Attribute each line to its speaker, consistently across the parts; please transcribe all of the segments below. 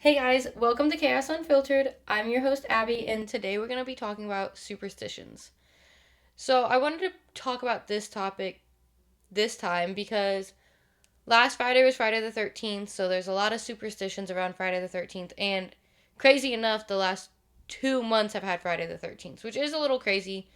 Speaker 1: Hey guys, welcome to Chaos Unfiltered. I'm your host Abby, and today we're going to be talking about superstitions. So, I wanted to talk about this topic this time because last Friday was Friday the 13th, so there's a lot of superstitions around Friday the 13th, and crazy enough, the last 2 months have had Friday the 13th, which is a little crazy.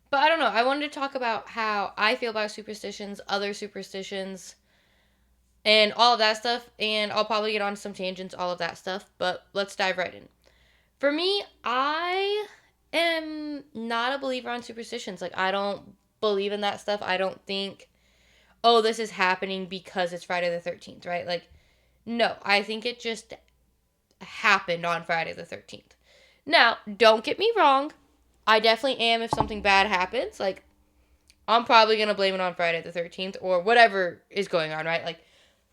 Speaker 1: But I don't know, I wanted to talk about how I feel about superstitions, other superstitions, and all of that stuff, and I'll probably get on some tangents, all of that stuff, but let's dive right in. For me, I am not a believer on superstitions. Like, I don't believe in that stuff. I don't think, oh, this is happening because it's Friday the 13th, right? Like, no, I think it just happened on Friday the 13th. Now, don't get me wrong. I definitely am if something bad happens. Like, I'm probably going to blame it on Friday the 13th or whatever is going on, right? Like,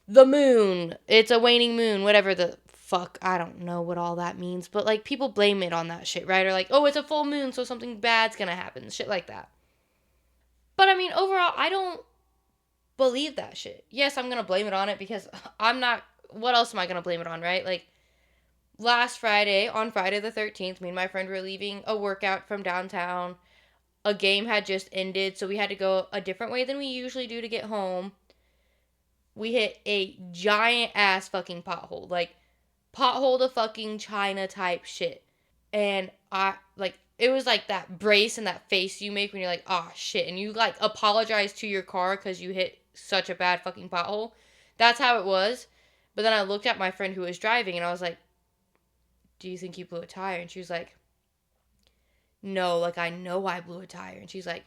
Speaker 1: the moon, it's a waning moon, whatever the fuck, I don't know what all that means, but like people blame it on that shit, right? Or like, oh, it's a full moon, so something bad's gonna happen, shit like that. But I mean, overall, I don't believe that shit. Yes, I'm gonna blame it on it because I'm not, what else am I gonna blame it on, right? Like, last Friday, on Friday the 13th, me and my friend were leaving a workout from downtown. A game had just ended, so we had to go a different way than we usually do to get home. We hit a giant ass fucking pothole. Like, pothole to fucking China type shit. And it was like that brace and that face you make when you're like, oh shit. And you like apologize to your car because you hit such a bad fucking pothole. That's how it was. But then I looked at my friend who was driving and I was like, do you think you blew a tire? And she was like, no, like I know I blew a tire. And she's like,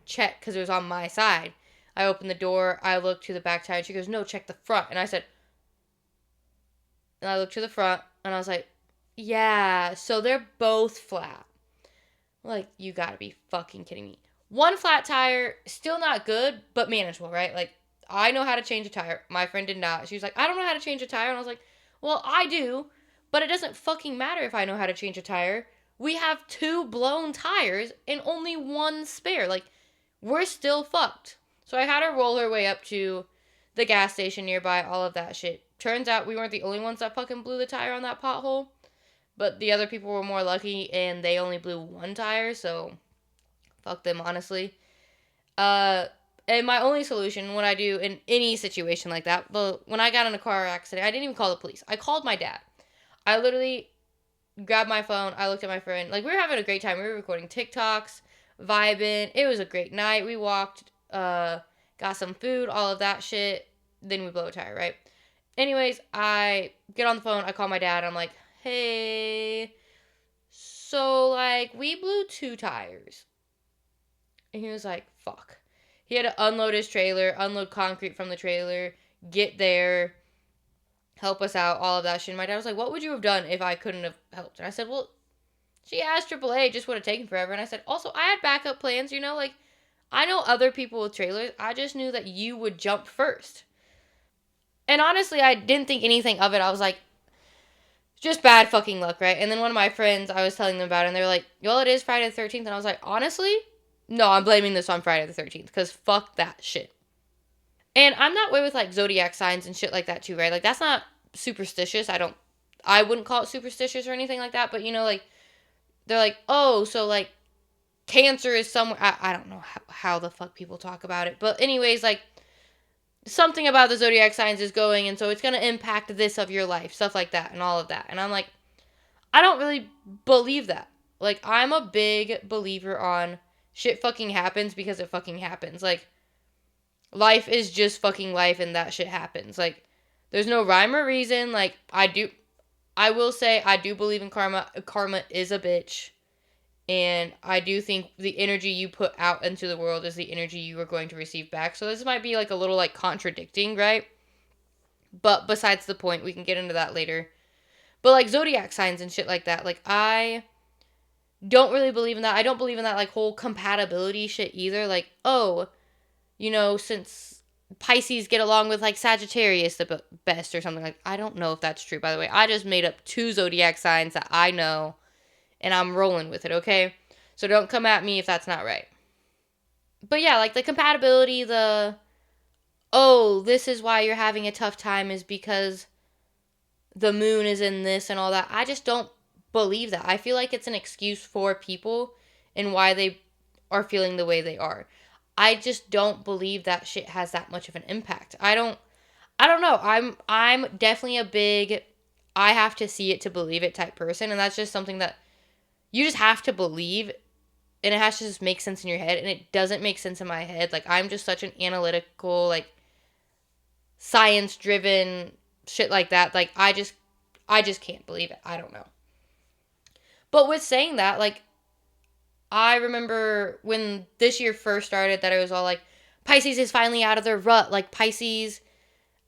Speaker 1: check, because it was on my side. I opened the door, I looked to the back tire, and she goes, no, check the front. And I said, and I looked to the front, and I was like, yeah, so they're both flat. Like, you gotta be fucking kidding me. One flat tire, still not good, but manageable, right? Like, I know how to change a tire. My friend did not. She was like, I don't know how to change a tire. And I was like, well, I do, but it doesn't fucking matter if I know how to change a tire. We have two blown tires and only one spare. Like, we're still fucked. So I had her roll her way up to the gas station nearby, all of that shit. Turns out we weren't the only ones that fucking blew the tire on that pothole. But the other people were more lucky and they only blew one tire, so fuck them, honestly. Uh, and my only solution, what I do in any situation like that, but when I got in a car accident, I didn't even call the police. I called my dad. I literally grabbed my phone. I looked at my friend. Like, we were having a great time. We were recording TikToks, vibing. It was a great night. We walked, got some food, all of that shit. Then we blow a tire, right? Anyways, I get on the phone. I call my dad. I'm like, hey, so, like, we blew two tires. And he was like, fuck. He had to unload his trailer, unload concrete from the trailer, get there, help us out, all of that shit. And my dad was like, what would you have done if I couldn't have helped? And I said, well, she asked AAA, it just would have taken forever. And I said, also, I had backup plans, like, I know other people with trailers. I just knew that you would jump first. And honestly, I didn't think anything of it. I was like, just bad fucking luck, right? And then one of my friends, I was telling them about it, and they were like, well, it is Friday the 13th. And I was like, honestly, no, I'm blaming this on Friday the 13th, because fuck that shit. And I'm that way with, like, zodiac signs and shit like that, too, right? Like, that's not superstitious. I wouldn't call it superstitious or anything like that, but, like, they're like, oh, so, like, Cancer is somewhere, I don't know how the fuck people talk about it, but anyways, like, something about the zodiac signs is going, and so it's going to impact this of your life, stuff like that, and all of that. And I'm like, I don't really believe that. Like, I'm a big believer on shit fucking happens because it fucking happens. Like, life is just fucking life and that shit happens. Like, there's no rhyme or reason. Like, I will say, I do believe in karma. Karma is a bitch. And I do think the energy you put out into the world is the energy you are going to receive back. So this might be like a little like contradicting, right? But besides the point, we can get into that later. But like zodiac signs and shit like that, like I don't really believe in that. I don't believe in that like whole compatibility shit either. Like, oh, since Pisces get along with like Sagittarius the best or something, like I don't know if that's true, by the way. I just made up two zodiac signs that I know and I'm rolling with it, okay? So don't come at me if that's not right. But yeah, like the compatibility, oh, this is why you're having a tough time is because the moon is in this and all that. I just don't believe that. I feel like it's an excuse for people and why they are feeling the way they are. I just don't believe that shit has that much of an impact. I don't know. I'm definitely a big I have to see it to believe it type person, and that's just something that you just have to believe, and it has to just make sense in your head, and it doesn't make sense in my head. Like, I'm just such an analytical, like, science driven shit like that. Like, I just can't believe it. I don't know. But with saying that, like, I remember when this year first started that it was all like Pisces is finally out of their rut. Like, Pisces,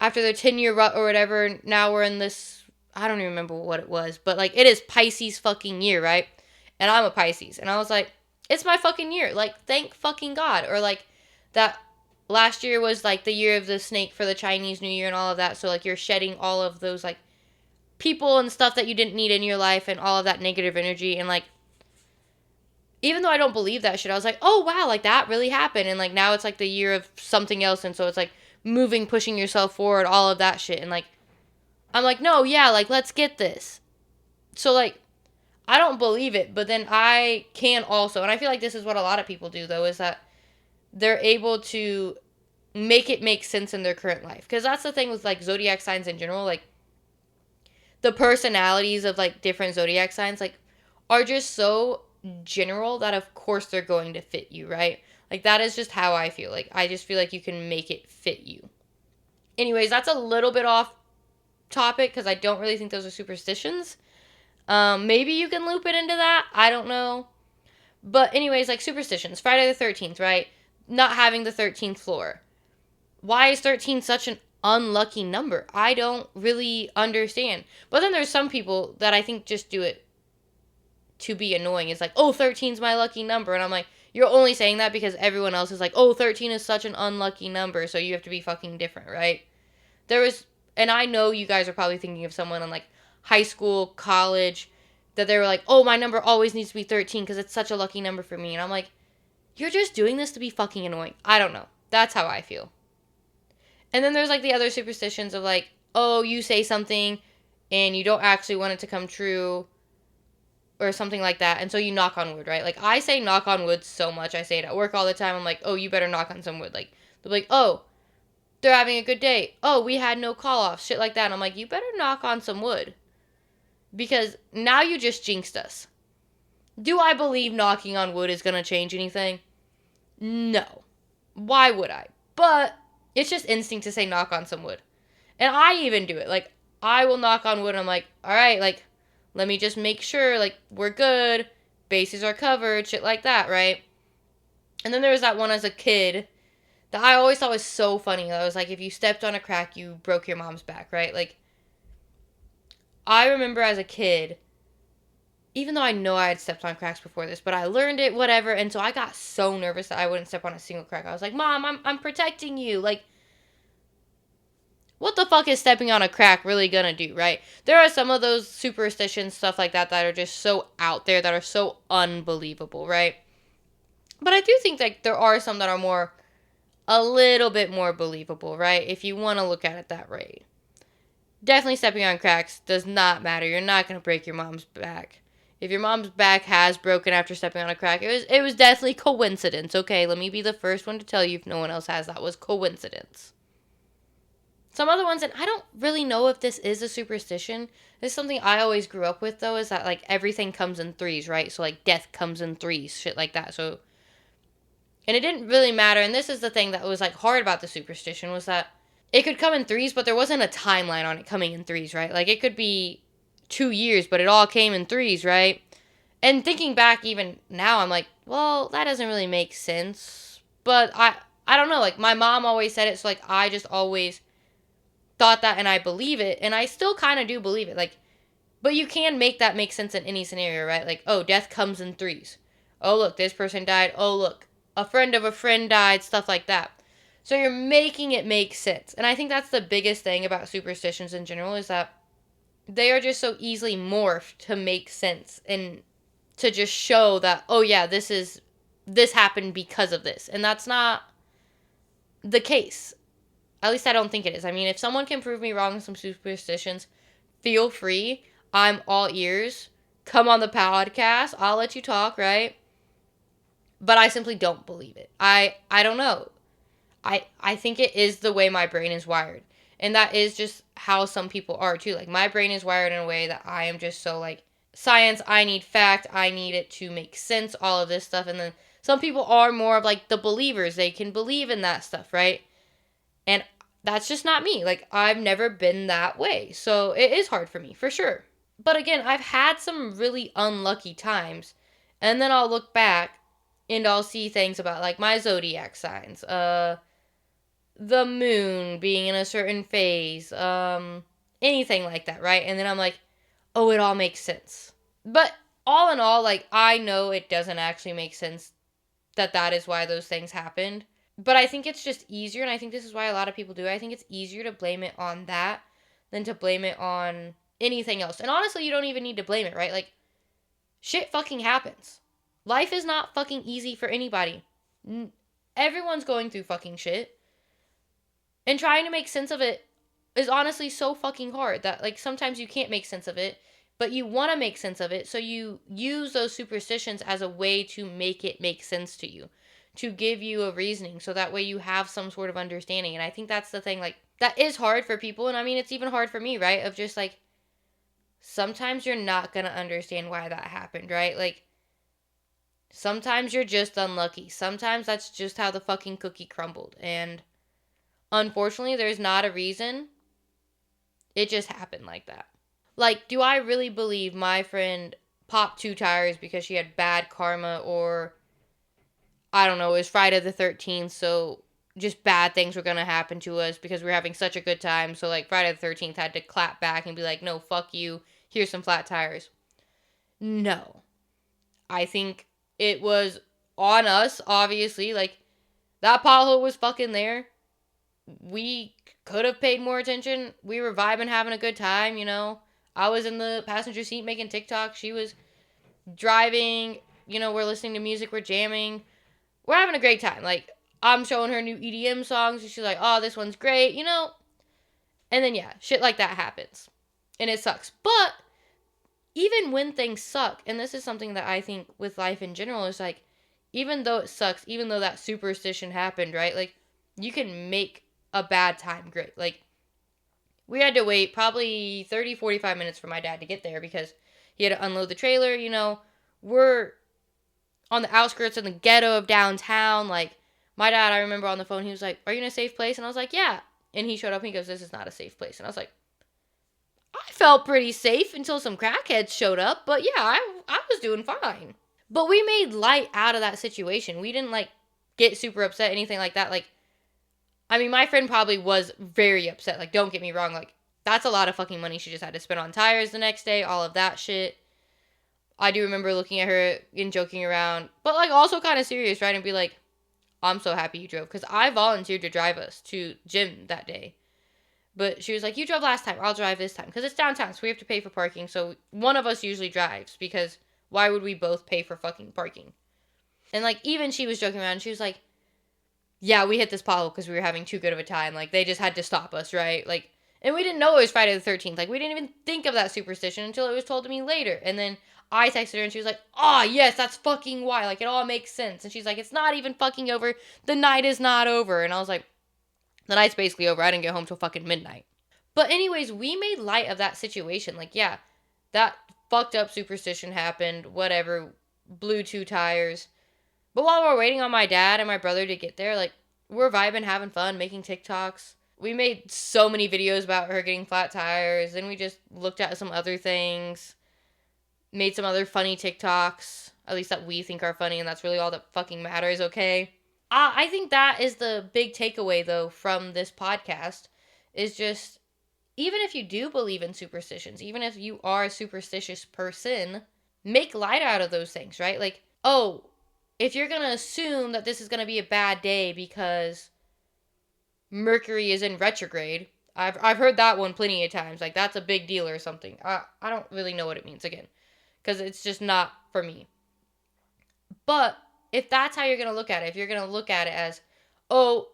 Speaker 1: after their 10-year rut or whatever, now we're in this, I don't even remember what it was, but like, it is Pisces fucking year, right? And I'm a Pisces, and I was like, it's my fucking year. Like, thank fucking God. Or like, that last year was like the year of the snake for the Chinese New Year and all of that. So like, you're shedding all of those like people and stuff that you didn't need in your life and all of that negative energy. And like, even though I don't believe that shit, I was like, oh wow, like that really happened. And like, now it's like the year of something else. And so it's like moving, pushing yourself forward, all of that shit. And like, I'm like, no, yeah, like, let's get this. So like, I don't believe it, but then I can also, and I feel like this is what a lot of people do though, is that they're able to make it make sense in their current life. Because that's the thing with like zodiac signs in general. Like, the personalities of like different zodiac signs like are just so general that of course they're going to fit you, right? Like, that is just how I feel. Like, I just feel like you can make it fit you. Anyways, that's a little bit off topic because I don't really think those are superstitions. Maybe you can loop it into that. I don't know. But anyways, like, superstitions. Friday the 13th, right? Not having the 13th floor. Why is 13 such an unlucky number? I don't really understand. But then there's some people that I think just do it to be annoying. It's like, oh, 13's my lucky number. And I'm like, you're only saying that because everyone else is like, oh, 13 is such an unlucky number, so you have to be fucking different, right? There was, and I know you guys are probably thinking of someone in like high school, college, that they were like, oh, my number always needs to be 13 because it's such a lucky number for me. And I'm like, you're just doing this to be fucking annoying. I don't know. That's how I feel. And then there's like the other superstitions of like, oh, you say something and you don't actually want it to come true or something like that. And so you knock on wood, right? Like, I say knock on wood so much. I say it at work all the time. I'm like, oh, you better knock on some wood. Like, they're like, oh, they're having a good day. Oh, we had no call offs. Shit like that. And I'm like, you better knock on some wood. Because now you just jinxed us. Do I believe knocking on wood is going to change anything? No. Why would I? But it's just instinct to say knock on some wood. And I even do it. Like, I will knock on wood and I'm like, all right, like, let me just make sure, like, we're good. Bases are covered. Shit like that, right? And then there was that one as a kid that I always thought was so funny. I was like, if you stepped on a crack, you broke your mom's back, right? Like, I remember as a kid, even though I know I had stepped on cracks before this, but I learned it, whatever, and so I got so nervous that I wouldn't step on a single crack. I was like, Mom, I'm protecting you. Like, what the fuck is stepping on a crack really gonna do, right? There are some of those superstitions, stuff like that, that are just so out there, that are so unbelievable, right? But I do think that there are some that are more, a little bit more believable, right? If you want to look at it that way. Definitely stepping on cracks does not matter. You're not going to break your mom's back. If your mom's back has broken after stepping on a crack, it was definitely coincidence. Okay, let me be the first one to tell you if no one else has. That was coincidence. Some other ones, and I don't really know if this is a superstition. This is something I always grew up with, though, is that, like, everything comes in threes, right? So, like, death comes in threes, shit like that. So, and it didn't really matter, and this is the thing that was, like, hard about the superstition, was that it could come in threes, but there wasn't a timeline on it coming in threes, right? Like, it could be 2 years, but it all came in threes, right? And thinking back even now, I'm like, well, that doesn't really make sense. But I don't know, like, my mom always said it, so, like, I just always thought that, and I believe it, and I still kind of do believe it. Like, but you can make that make sense in any scenario, right? Like, oh, death comes in threes. Oh, look, this person died. Oh, look, a friend of a friend died, stuff like that. So you're making it make sense. And I think that's the biggest thing about superstitions in general, is that they are just so easily morphed to make sense and to just show that, oh yeah, this happened because of this. And that's not the case. At least I don't think it is. I mean, if someone can prove me wrong in some superstitions, feel free. I'm all ears. Come on the podcast. I'll let you talk, right? But I simply don't believe it. I don't know. I think it is the way my brain is wired. And that is just how some people are too. Like my brain is wired in a way that I am just so like science, I need fact, I need it to make sense, all of this stuff. And then some people are more of like the believers. They can believe in that stuff, right? And that's just not me. Like I've never been that way. So it is hard for me, for sure. But again, I've had some really unlucky times. And then I'll look back and I'll see things about like my zodiac signs, the moon being in a certain phase, anything like that, right? And then I'm like, oh, it all makes sense. But all in all, like, I know it doesn't actually make sense that that is why those things happened. But I think it's just easier, and I think this is why a lot of people do it. I think it's easier to blame it on that than to blame it on anything else. And honestly, you don't even need to blame it, right? Like, shit fucking happens. Life is not fucking easy for anybody. Everyone's going through fucking shit. And trying to make sense of it is honestly so fucking hard that like sometimes you can't make sense of it, but you want to make sense of it, so you use those superstitions as a way to make it make sense to you, to give you a reasoning, so that way you have some sort of understanding. And I think that's the thing, like that is hard for people, and I mean it's even hard for me, right? Of just like sometimes you're not going to understand why that happened, right? Like sometimes you're just unlucky. Sometimes that's just how the fucking cookie crumbled, and unfortunately there's not a reason. It just happened like that. Like, do I really believe my friend popped two tires because she had bad karma, or I don't know, it was Friday the 13th, so just bad things were going to happen to us because we were having such a good time. So, like, Friday the 13th had to clap back and be like, no, fuck you. Here's some flat tires. No. I think it was on us, obviously. Like, that pothole was fucking there. We could have paid more attention. We were vibing, having a good time, you know. I was in the passenger seat making TikTok. She was driving. You know, we're listening to music. We're jamming. We're having a great time. Like, I'm showing her new EDM songs. And she's like, oh, this one's great, you know. And then, yeah, shit like that happens. And it sucks. But even when things suck, and this is something that I think with life in general is like, even though it sucks, even though that superstition happened, right? Like, you can make a bad time great. Like, we had to wait probably 30, 45 minutes for my dad to get there because he had to unload the trailer. You know, we're on the outskirts of the ghetto of downtown. Like, my dad, I remember on the phone, he was like, are you in a safe place? And I was like, yeah. And he showed up and he goes, this is not a safe place. And I was like, I felt pretty safe until some crackheads showed up. But yeah, I was doing fine. But we made light out of that situation. We didn't, like, get super upset, anything like that. Like, I mean, my friend probably was very upset. Like, don't get me wrong. Like, that's a lot of fucking money she just had to spend on tires the next day, all of that shit. I do remember looking at her and joking around, but, like, also kind of serious, right? And be like, I'm so happy you drove. Because I volunteered to drive us to gym that day. But she was like, you drove last time. I'll drive this time. Because it's downtown, so we have to pay for parking. So one of us usually drives. Because why would we both pay for fucking parking? And, like, even she was joking around. She was like, yeah, we hit this pothole because we were having too good of a time. Like, they just had to stop us, right? Like, and we didn't know it was Friday the 13th. Like, we didn't even think of that superstition until it was told to me later. And then I texted her and she was like, oh, yes, that's fucking why. Like, it all makes sense. And she's like, it's not even fucking over. The night is not over. And I was like, the night's basically over. I didn't get home till fucking midnight. But anyways, we made light of that situation. Like, yeah, that fucked up superstition happened. Whatever. Blew two tires. But while we're waiting on my dad and my brother to get there, like, we're vibing, having fun, making TikToks. We made so many videos about her getting flat tires. Then we just looked at some other things. Made some other funny TikToks. At least that we think are funny, and that's really all that fucking matters, okay? I think that is the big takeaway, though, from this podcast. Is just, even if you do believe in superstitions, even if you are a superstitious person, make light out of those things, right? Like, oh, if you're going to assume that this is going to be a bad day because Mercury is in retrograde, I've heard that one plenty of times. Like, that's a big deal or something. I don't really know what it means, again, because it's just not for me. But if that's how you're going to look at it, if you're going to look at it as, oh,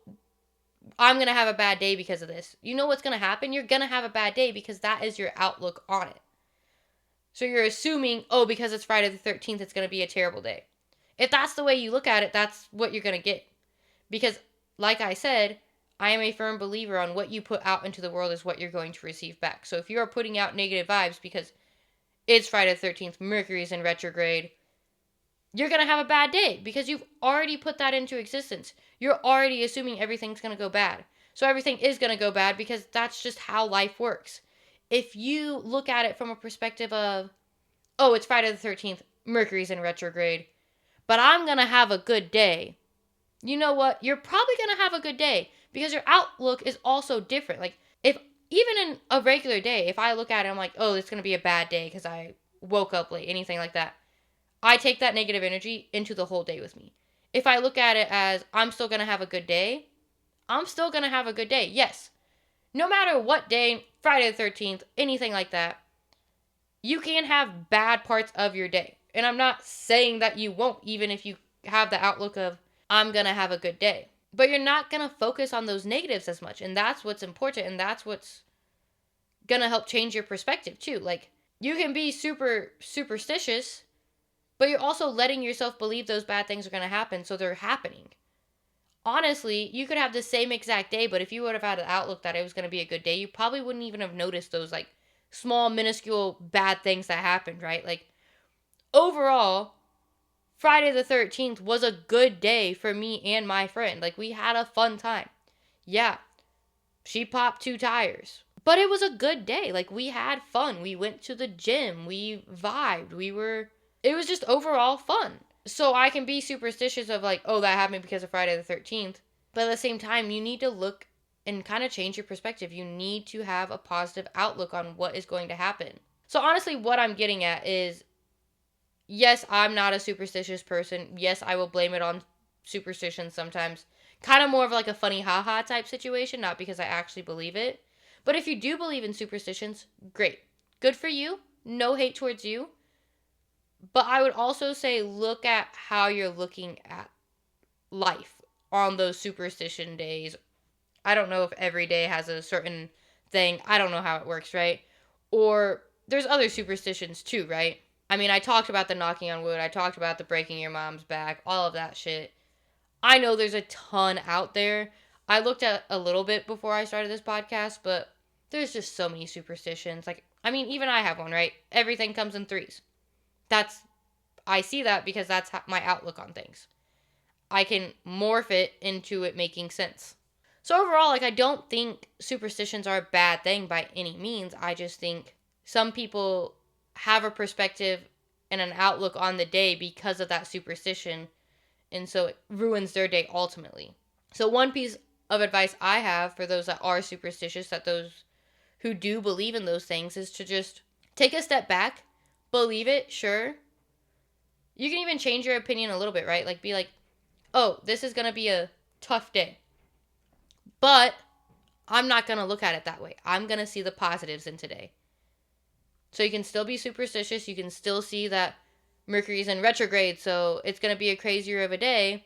Speaker 1: I'm going to have a bad day because of this. You know what's going to happen? You're going to have a bad day because that is your outlook on it. So you're assuming, oh, because it's Friday the 13th, it's going to be a terrible day. If that's the way you look at it, that's what you're going to get. Because, like I said, I am a firm believer on what you put out into the world is what you're going to receive back. So if you are putting out negative vibes because it's Friday the 13th, Mercury's in retrograde, you're going to have a bad day because you've already put that into existence. You're already assuming everything's going to go bad. So everything is going to go bad because that's just how life works. If you look at it from a perspective of, oh, it's Friday the 13th, Mercury's in retrograde, but I'm going to have a good day. You know what? You're probably going to have a good day because your outlook is also different. Like, if even in a regular day, if I look at it, I'm like, oh, it's going to be a bad day because I woke up late, anything like that. I take that negative energy into the whole day with me. If I look at it as I'm still going to have a good day, I'm still going to have a good day. Yes. No matter what day, Friday the 13th, anything like that, you can have bad parts of your day. And I'm not saying that you won't, even if you have the outlook of, I'm going to have a good day. But you're not going to focus on those negatives as much. And that's what's important. And that's what's going to help change your perspective too. Like, you can be super superstitious, but you're also letting yourself believe those bad things are going to happen, so they're happening. Honestly, you could have the same exact day, but if you would have had an outlook that it was going to be a good day, you probably wouldn't even have noticed those, like, small, minuscule, bad things that happened, right? Like, overall, Friday the 13th was a good day for me and my friend. Like, we had a fun time. Yeah, she popped 2 tires. But it was a good day. Like, we had fun. We went to the gym. We vibed. It was just overall fun. So I can be superstitious of like, oh, that happened because of Friday the 13th. But at the same time, you need to look and kind of change your perspective. You need to have a positive outlook on what is going to happen. So honestly, what I'm getting at is, yes, I'm not a superstitious person. Yes, I will blame it on superstitions sometimes. Kind of more of like a funny haha type situation, not because I actually believe it. But if you do believe in superstitions, great. Good for you. No hate towards you. But I would also say look at how you're looking at life on those superstition days. I don't know if every day has a certain thing. I don't know how it works, right? Or there's other superstitions too, right? I mean, I talked about the knocking on wood. I talked about the breaking your mom's back, all of that shit. I know there's a ton out there. I looked at a little bit before I started this podcast, but there's just so many superstitions. Like, I mean, even I have one, right? Everything comes in threes. I see that because that's my outlook on things. I can morph it into it making sense. So overall, like, I don't think superstitions are a bad thing by any means. I just think some people have a perspective and an outlook on the day because of that superstition, and so it ruins their day ultimately. So one piece of advice I have for those that are superstitious, that those who do believe in those things, is to just take a step back, believe it, sure. You can even change your opinion a little bit, right? Like, be like, oh, this is going to be a tough day. But I'm not going to look at it that way. I'm going to see the positives in today. So you can still be superstitious. You can still see that Mercury's in retrograde, so it's going to be a crazier of a day.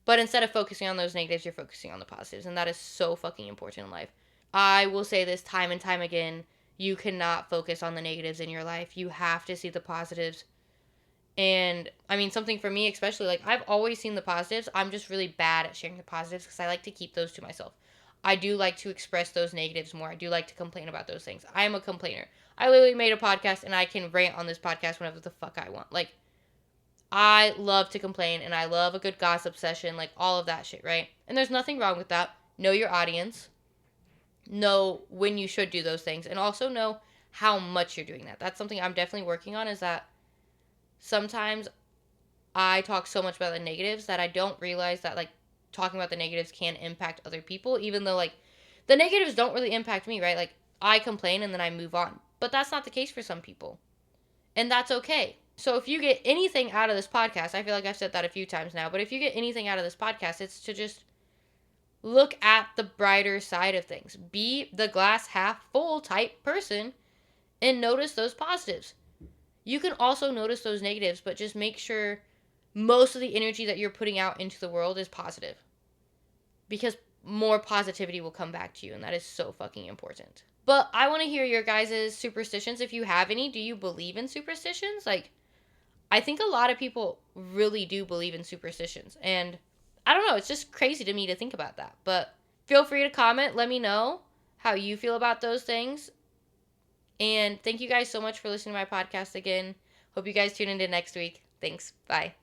Speaker 1: But instead of focusing on those negatives, you're focusing on the positives. And that is so fucking important in life. I will say this time and time again. You cannot focus on the negatives in your life. You have to see the positives. And, I mean, something for me especially, like, I've always seen the positives. I'm just really bad at sharing the positives because I like to keep those to myself. I do like to express those negatives more. I do like to complain about those things. I am a complainer. I literally made a podcast, and I can rant on this podcast whenever the fuck I want. Like, I love to complain, and I love a good gossip session, like, all of that shit, right? And there's nothing wrong with that. Know your audience. Know when you should do those things. And also know how much you're doing that. That's something I'm definitely working on, is that sometimes I talk so much about the negatives that I don't realize that, like, talking about the negatives can impact other people, even though, like, the negatives don't really impact me, right? Like, I complain and then I move on. But that's not the case for some people. And that's okay. So if you get anything out of this podcast, I feel like I've said that a few times now, but if you get anything out of this podcast, it's to just look at the brighter side of things. Be the glass half full type person and notice those positives. You can also notice those negatives, but just make sure most of the energy that you're putting out into the world is positive. Because more positivity will come back to you, and that is so fucking important. But I want to hear your guys' superstitions. If you have any, do you believe in superstitions? Like, I think a lot of people really do believe in superstitions. And I don't know, it's just crazy to me to think about that. But feel free to comment. Let me know how you feel about those things. And thank you guys so much for listening to my podcast again. Hope you guys tune into next week. Thanks. Bye.